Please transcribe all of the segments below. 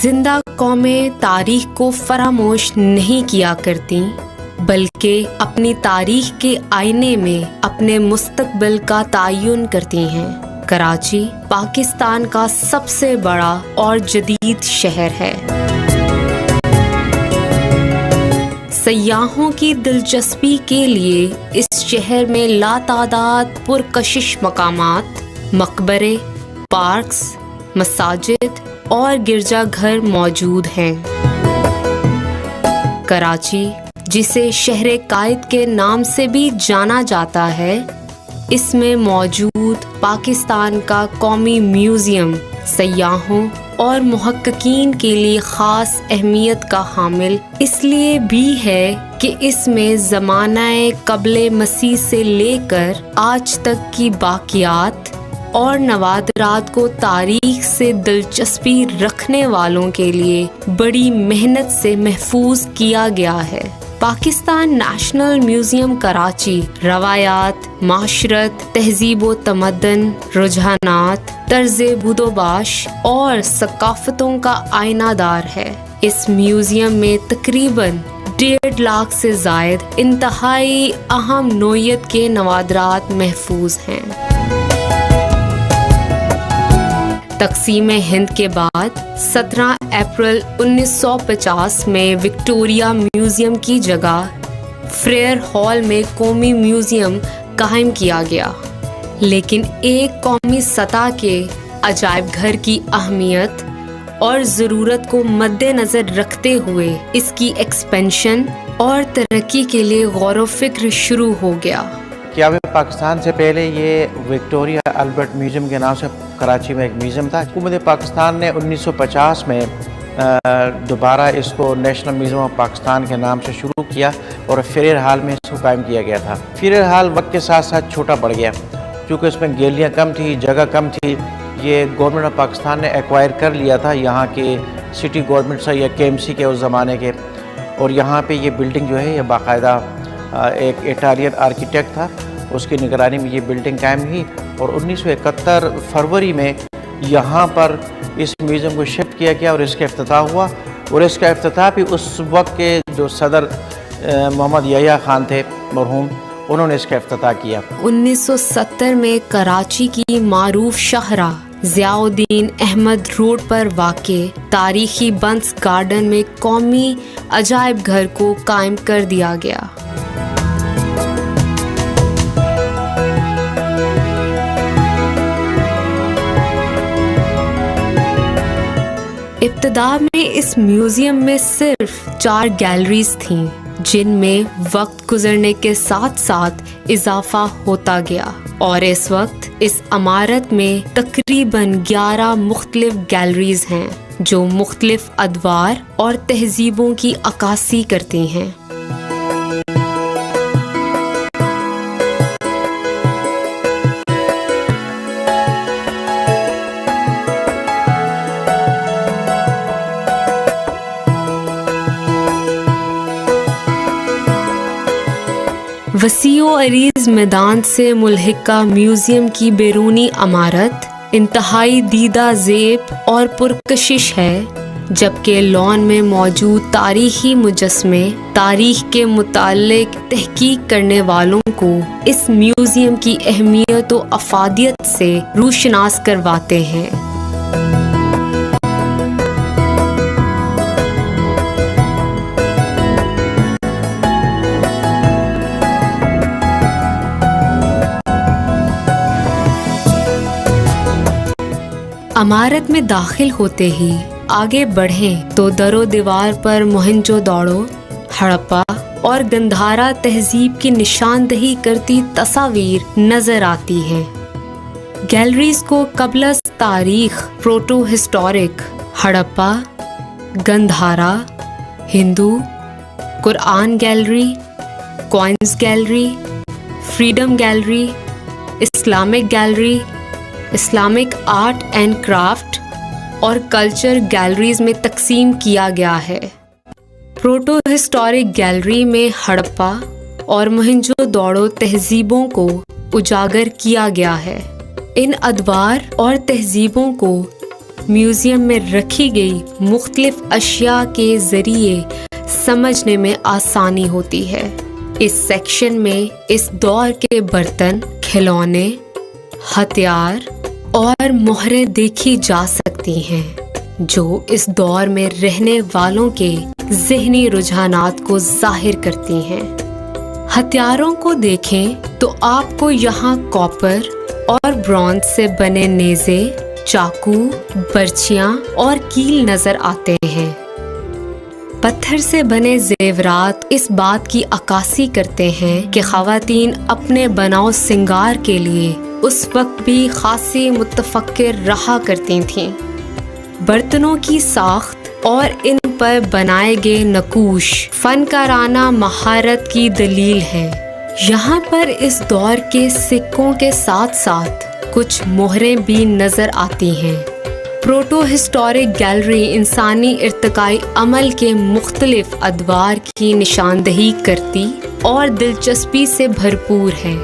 जिंदा कौमें तारीख को फरामोश नहीं किया करती, बल्कि अपनी तारीख के आईने में अपने मुस्तकबिल का तयन करती हैं। कराची पाकिस्तान का सबसे बड़ा और जदीद शहर है। सयाहों की दिलचस्पी के लिए इस शहर में लातादाद पुरकशिश मकामात, मकबरे, पार्क्स, मसाजिद और गिरजाघर मौजूद हैं। कराची, जिसे शहर कायद के नाम से भी जाना जाता है, इसमें मौजूद पाकिस्तान का कौमी म्यूजियम सयाहों और मुहक्किकीन के लिए ख़ास अहमियत का हामिल इसलिए भी है कि इसमें ज़मानाए क़ब्ले मसीह से लेकर आज तक की बाक़ियात और नवादरात को तारीख से दिलचस्पी रखने वालों के लिए बड़ी मेहनत से महफूज किया गया है। पाकिस्तान नेशनल म्यूजियम कराची रवायात, माशरत, तहजीब व तमद्दन, रुझानात, तर्ज़े बुदोबाश और सकाफ़तों का आईनादार है। इस म्यूजियम में तकरीबन 1.5 लाख से ज़ायद इंतहाई अहम नोयत के नवादरात महफूज हैं। तक़सीम हिंद के बाद 17 अप्रैल 1950 में विक्टोरिया म्यूज़ियम की जगह फ्रेयर हॉल में कौमी म्यूज़ियम कायम किया गया, लेकिन एक कौमी सतह के अजायब घर की अहमियत और ज़रूरत को मद्देनज़र रखते हुए इसकी एक्सपेंशन और तरक्की के लिए गौर व फिक्र शुरू हो गया। क्या पाकिस्तान से पहले ये विक्टोरिया अल्बर्ट म्यूज़ियम के नाम से कराची में एक म्यूज़ियम था। हुकूमत पाकिस्तान ने 1950 में दोबारा इसको नेशनल म्यूज़ियम ऑफ पाकिस्तान के नाम से शुरू किया और फ्रेयर हॉल में इसको कायम किया गया था। फ्रेयर हॉल वक्त के साथ साथ छोटा बढ़ गया, क्योंकि इसमें गैलरियाँ कम थी, जगह कम थी। ये गवर्नमेंट ऑफ पाकिस्तान ने एक्वायर कर लिया था यहाँ के सिटी गवर्नमेंट से या KMC के उस ज़माने के, और यहाँ पे ये बिल्डिंग जो है ये बाकायदा एक इटालियन आर्किटेक्ट था, उसकी निगरानी में ये बिल्डिंग कायम हुई। और 1971 फरवरी में यहाँ पर इस म्यूज़ियम को शिफ्ट किया गया और इसका इफ्तिताह हुआ। और इसका इफ्तिताह भी उस वक्त के जो सदर मोहम्मद याह्या खान थे मरहूम, उन्होंने इसका इफ्तिताह किया। 1970 में कराची की मारूफ शाहरा ज़ियाउद्दीन अहमद रोड पर वाक़े तारीखी बंस गार्डन में कौमी अजायब घर को कायम कर दिया गया। इब्तिदा में इस म्यूजियम में सिर्फ 4 गैलरीज थीं, जिनमें वक्त गुजरने के साथ साथ इजाफा होता गया, और इस वक्त इस इमारत में तकरीबन 11 मुख्तलिफ गैलरीज हैं, जो मुख्तलिफ अदवार और तहजीबों की अक्कासी करती हैं। वसीओ अरीज मैदान से मुल्हिका म्यूजियम की बैरूनी इमारत इंतहाई दीदा ज़ेब और पुरकशिश है, जबकि लॉन में मौजूद तारीखी मुजस्मे तारीख के मुताल्लिक तहकीक करने वालों को इस म्यूजियम की अहमियत व अफादियत से रूशनास करवाते हैं। इमारत में दाखिल होते ही आगे बढ़ें तो दरो दीवार पर मोहनजोदड़ो, हड़प्पा और गंधारा तहजीब की निशानदही करती तस्वीर नजर आती हैं। गैलरीज को कबल तारीख proto historic, Harappa, Gandhara, Hindu, Quran gallery, coins gallery, freedom gallery, Islamic gallery, Islamic art and craft और कल्चर गैलरीज में तकसीम किया गया है। प्रोटो हिस्टोरिक गैलरी में हड़प्पा और मोहनजोदड़ो तहजीबों को उजागर किया गया है। इन अदवार और तहजीबों को म्यूजियम में रखी गई मुख्तलिफ अशिया के जरिए समझने में आसानी होती है। इस सेक्शन में इस दौर के बर्तन, खिलौने, हथियार और मोहरें देखी जा सकती हैं, जो इस दौर में रहने वालों के ज़हनी रुझानात को जाहिर करती हैं। हथियारों को देखें तो आपको यहाँ कॉपर और ब्रॉन्ज से बने नेज़े, चाकू, बर्छियाँ और कील नजर आते हैं। पत्थर से बने जेवरात इस बात की अक्कासी करते हैं कि ख़वातीन अपने बनाव सिंगार के लिए उस वक्त भी खासी मुतफक्किर रहा करती थीं। बर्तनों की साख्त और इन पर बनाए गए नकूश फनकाराना महारत की दलील है। यहाँ पर इस दौर के सिक्कों के साथ साथ कुछ मोहरें भी नजर आती हैं। प्रोटो हिस्टोरिक गैलरी इंसानी इर्तिकाई अमल के मुख्तलिफ अदवार की निशानदही करती और दिलचस्पी से भरपूर है।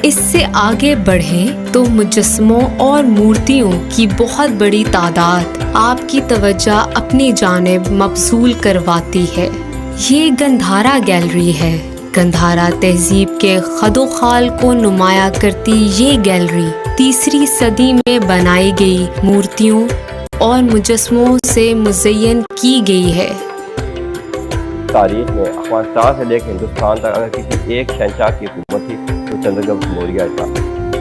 इससे आगे बढ़ें तो मुजस्समों और मूर्तियों की बहुत बड़ी तादाद आपकी तवज्जो अपनी जानिब मबसूल करवाती है। ये गंधारा गैलरी है। गंधारा तहजीब के खदोखाल को नुमाया करती ये गैलरी 3री सदी में बनाई गई मूर्तियों और मुजस्समों से मुज़य्यन की गई है। तारीख में अफगानिस्तान से लेकर हिंदुस्तान तक अगर किसी एक शहंशाह की हुकूमत थी तो चंद्रगुप्त मौर्य था,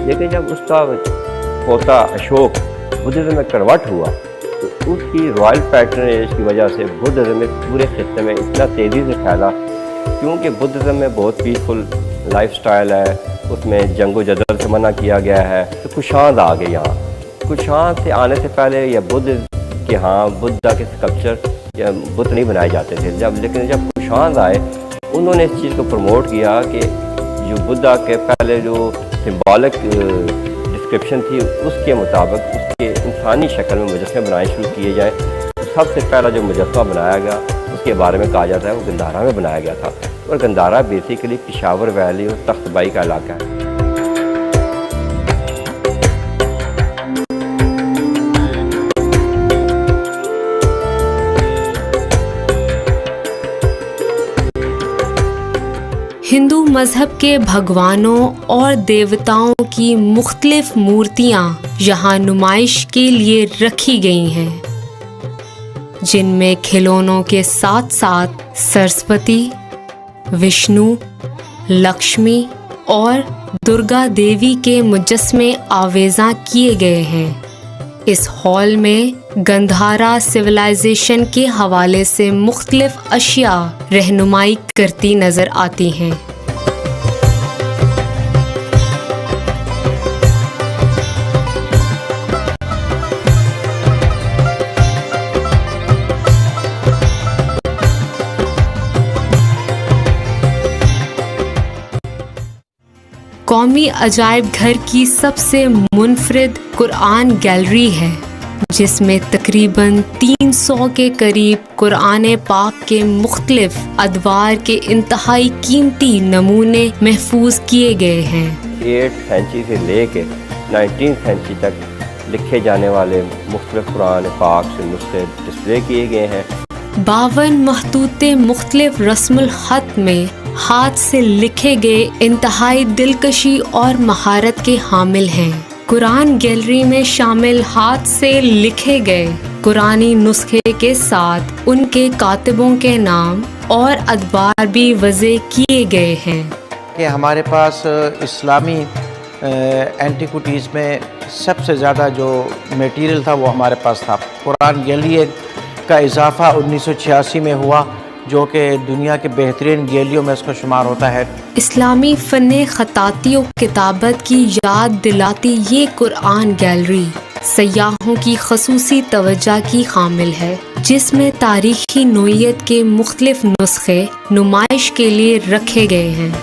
लेकिन जब उसका पोता अशोक बुद्धिज़्म में कन्वर्ट हुआ तो उसकी रॉयल पैटर्नेज की वजह से बुद्धिज़्म पूरे खित्ते में इतना तेज़ी से फैला, क्योंकि बुद्धिज़्म में बहुत पीसफुल लाइफस्टाइल है, उसमें जंगो जदल से मना किया गया है। तो कुशांद आ गए यहाँ। कुशांद से आने से पहले यह बुद्ध के यहाँ बुद्धा के स्कल्पचर या बुत नहीं बनाए जाते थे। लेकिन जब कुशांद आए उन्होंने इस चीज़ को प्रमोट किया कि जो बुद्धा के पहले जो सिंबॉलिक डिस्क्रिप्शन थी उसके मुताबिक उसके इंसानी शक्ल में मुजस्मे बनाने शुरू किए जाए। तो सबसे पहला जो मुजस्मा बनाया गया उसके बारे में कहा जाता है वो गंधारा में बनाया गया था। और गंधारा बेसिकली पेशावर वैली और तख्तबाई का इलाका है। हिंदू मजहब के भगवानों और देवताओं की मुख्तलिफ मूर्तियाँ यहाँ नुमाइश के लिए रखी गई हैं, जिनमें खिलौनों के साथ साथ सरस्वती, विष्णु, लक्ष्मी और दुर्गा देवी के मुजस्मे आवेज़ा किए गए हैं। इस हॉल में गंधारा सिविलाइजेशन के हवाले से मुख्तलिफ अशिया रहनुमाई करती नजर आती हैं। कौमी अजायब घर की सबसे मुनफरिद कुरान गैलरी है, जिसमें तकरीबन 300 के करीब कुरान पाक के मुख्तलिफ अदवार के इंतहाई कीमती नमूने महफूज किए गए हैं। 8th सेंचुरी से लेके 19th सेंचुरी तक लिखे जाने वाले मुख्तलिफ कुरान पाक से नुस्खे डिस्प्ले किए गए हैं। 52 महतूते मुख्तलिफ रस्मुल खत में हाथ से लिखे गए इंतहाई दिलकशी और महारत के हामिल हैं। कुरान गैलरी में शामिल हाथ से लिखे गए कुरानी नुस्खे के साथ उनके कातिबों के नाम और अदवार भी वज़े किए गए हैं। कि हमारे पास इस्लामी एंटिक्विटीज़ में सबसे ज़्यादा जो मटेरियल था वो हमारे पास था। कुरान गैलरी का इजाफ़ा 1986 में हुआ, जो कि दुनिया के बेहतरीन गैलरियों में इसका शुमार होता है। इस्लामी फ़न ख़ताती और किताबत की याद दिलाती ये कुरान गैलरी सयाहों की खसूसी तवज्जो की शामिल है, जिसमें तारीखी नोयत के मुख्तलिफ नुस्खे नुमाइश के लिए रखे गए हैं।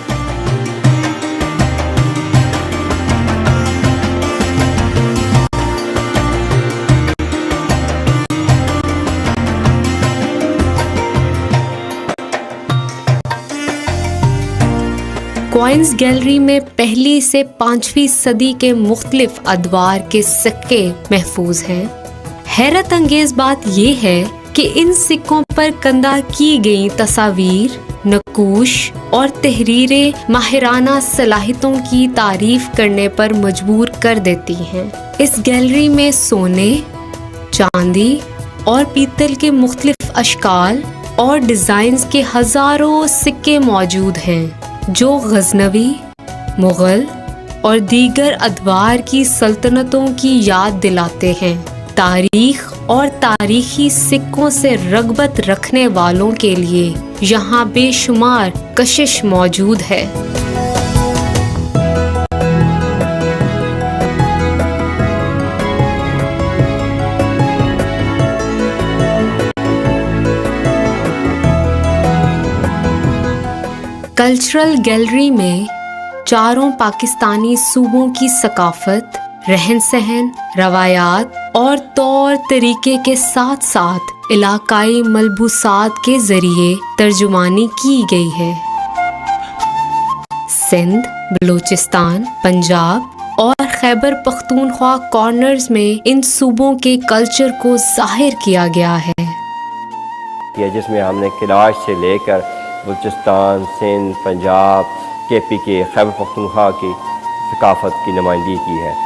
क्वाइंस गैलरी में पहली से 5वीं सदी के मुख्तलिफ अदवार के सिक्के महफूज हैं। हैरत अंगेज बात यह है कि इन सिक्कों पर कंदा की गई तस्वीर, नकूश और तहरीरें माहिराना सलाहियतों की तारीफ करने पर मजबूर कर देती हैं। इस गैलरी में सोने, चांदी और पीतल के मुख्तलिफ अशकाल और डिजाइन्स के हजारों सिक्के मौजूद हैं, जो गजनवी, मुगल और दीगर अदवार की सल्तनतों की याद दिलाते हैं। तारीख और तारीखी सिक्कों से रगबत रखने वालों के लिए यहाँ बेशुमार कशिश मौजूद है। कल्चरल गैलरी में चारों पाकिस्तानी सूबों की सकाफत, रहन सहन, रवायात और तौर तरीके के साथ साथ इलाकाई मलबूसात के जरिए तर्जुमानी की गई है। सिंध, बलूचिस्तान, पंजाब और खैबर पख्तूनख्वा कॉर्नर्स में इन सूबों के कल्चर को जाहिर किया गया है, जिसमें हमने किलाश से लेकर बलूचिस्तान, सिंध, पंजाब, KP के खैबर पख्तूनख्वा की सकाफत की नुमाइंदगी की है।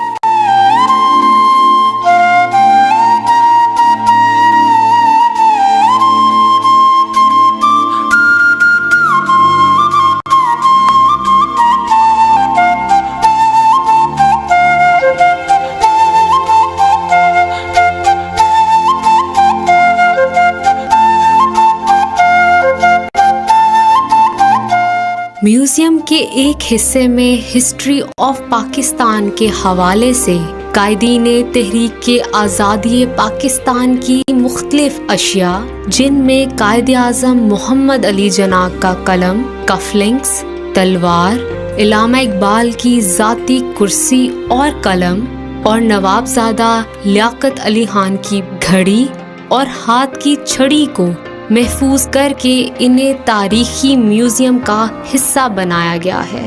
म्यूजियम के एक हिस्से में हिस्ट्री ऑफ पाकिस्तान के हवाले से कायदीन तहरीक के आज़ादी पाकिस्तान की मुख्तलिफ अशिया, जिनमें कायद-ए-आज़म मोहम्मद अली जिन्ना का कलम, कफलिंग्स, तलवार, इलामा इकबाल की ज़ाती कुर्सी और कलम और नवाबजादा लियाकत अली खान की घड़ी और हाथ की छड़ी को महफूज करके इन्हें तारीखी म्यूजियम का हिस्सा बनाया गया है।